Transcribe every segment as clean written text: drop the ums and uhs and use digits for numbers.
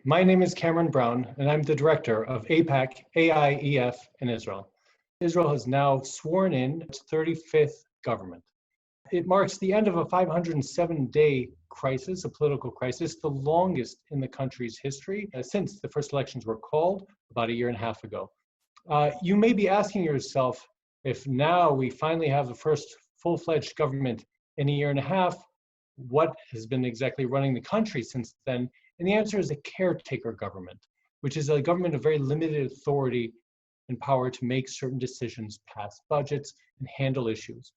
My name is Cameron Brown, and I'm the director of AIPAC-AIEF in Israel. Israel has now sworn in its 35th government. It marks the end of a 507-day crisis, a political crisis, the longest in the country's history since the first elections were called about a year and a half ago. You may be asking yourself, if now we finally have the first full-fledged government in a year and a half, what has been exactly running the country since then? And the answer is a caretaker government, which is a government of very limited authority and power to make certain decisions, pass budgets, and handle issues.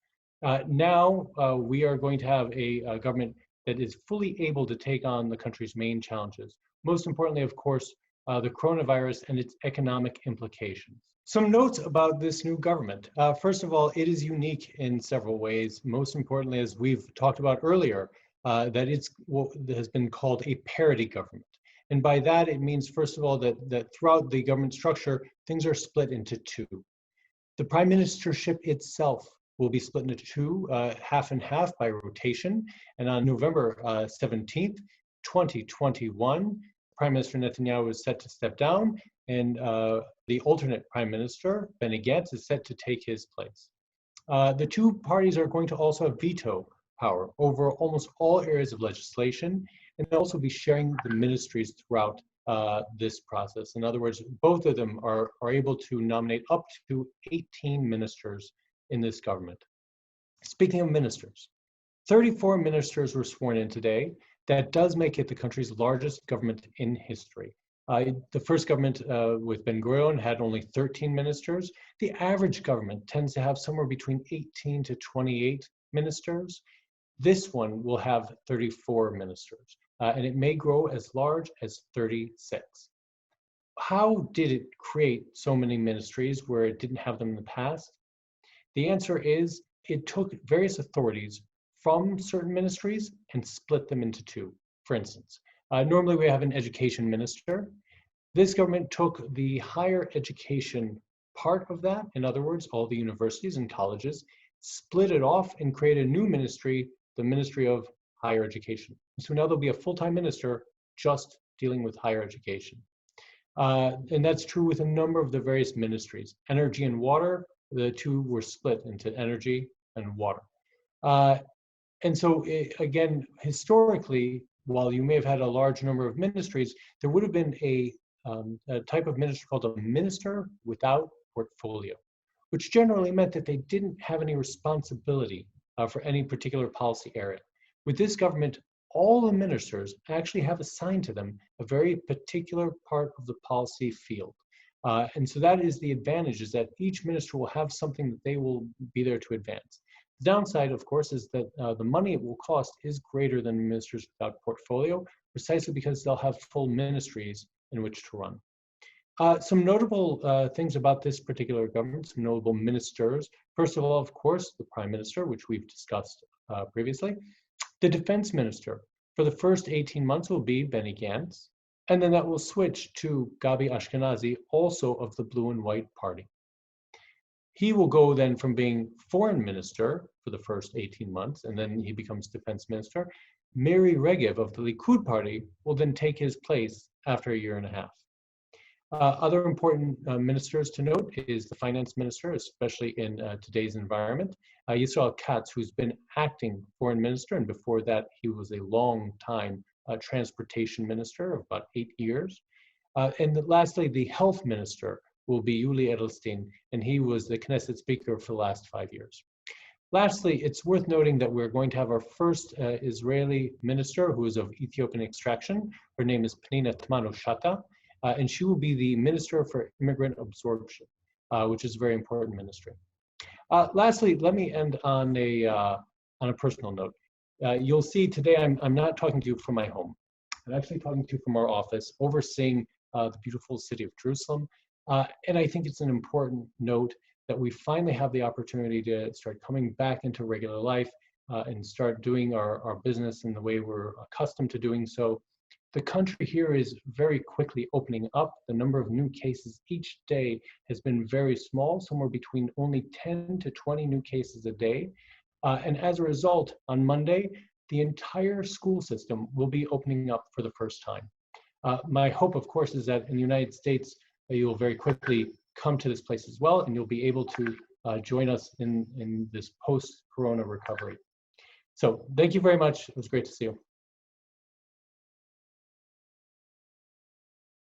Now we are going to have a government that is fully able to take on the country's main challenges. Most importantly, of course, the coronavirus and its economic implications. Some notes about this new government. First of all, it is unique in several ways. Most importantly, as we've talked about earlier, that it's what has been called a parity government. And by that, it means, first of all, that throughout the government structure, things are split into two. The prime ministership itself will be split into two, half and half by rotation. And on November 17th, 2021, Prime Minister Netanyahu is set to step down, and the alternate prime minister, Benny Gantz, is set to take his place. The two parties are going to also have veto power over almost all areas of legislation, and they'll also be sharing the ministries throughout this process. In other words, both of them are able to nominate up to 18 ministers in this government. Speaking of ministers, 34 ministers were sworn in today. That does make it the country's largest government in history. The first government with Ben-Gurion had only 13 ministers. The average government tends to have somewhere between 18 to 28 ministers. This one will have 34 ministers, and it may grow as large as 36. How did it create so many ministries where it didn't have them in the past? The answer is it took various authorities from certain ministries and split them into two. For instance, normally we have an education minister. This government took the higher education part of that, in other words, all the universities and colleges, split it off and created a new ministry, the Ministry of Higher Education. So now there'll be a full-time minister just dealing with higher education. And that's true with a number of the various ministries. Energy and water, the two were split into energy and water. And so, again, historically, while you may have had a large number of ministries, there would have been a type of minister called a minister without portfolio, which generally meant that they didn't have any responsibility for any particular policy area. With this government, all the ministers actually have assigned to them a very particular part of the policy field. And so that is the advantage, is that each minister will have something that they will be there to advance. The downside, of course, is that the money it will cost is greater than ministers without portfolio, precisely because they'll have full ministries in which to run. Some notable things about this particular government, some notable ministers. First of all, of course, the prime minister, which we've discussed previously. The defense minister for the first 18 months will be Benny Gantz, and then that will switch to Gabi Ashkenazi, also of the Blue and White Party. He will go then from being foreign minister for the first 18 months, and then he becomes defense minister. Miri Regev of the Likud party will then take his place after a year and a half. Other important ministers to note is the finance minister, especially in today's environment. Yisrael Katz, who's been acting foreign minister, and before that he was a long time transportation minister of about 8 years. And lastly, the health minister will be Yuli Edelstein, and he was the Knesset speaker for the last 5 years. Lastly, it's worth noting that we're going to have our first Israeli minister who is of Ethiopian extraction. Her name is Pnina Tamano-Shata, and she will be the Minister for Immigrant Absorption, which is a very important ministry. Lastly, let me end on a personal note. You'll see today I'm not talking to you from my home. I'm actually talking to you from our office, overseeing the beautiful city of Jerusalem. And I think it's an important note that we finally have the opportunity to start coming back into regular life and start doing our business in the way we're accustomed to doing so. The country here is very quickly opening up. The number of new cases each day has been very small, somewhere between only 10 to 20 new cases a day. And as a result, on Monday, the entire school system will be opening up for the first time. My hope, of course, is that in the United States, you will very quickly come to this place as well, and you'll be able to join us in this post-corona recovery. So thank you very much. It was great to see you.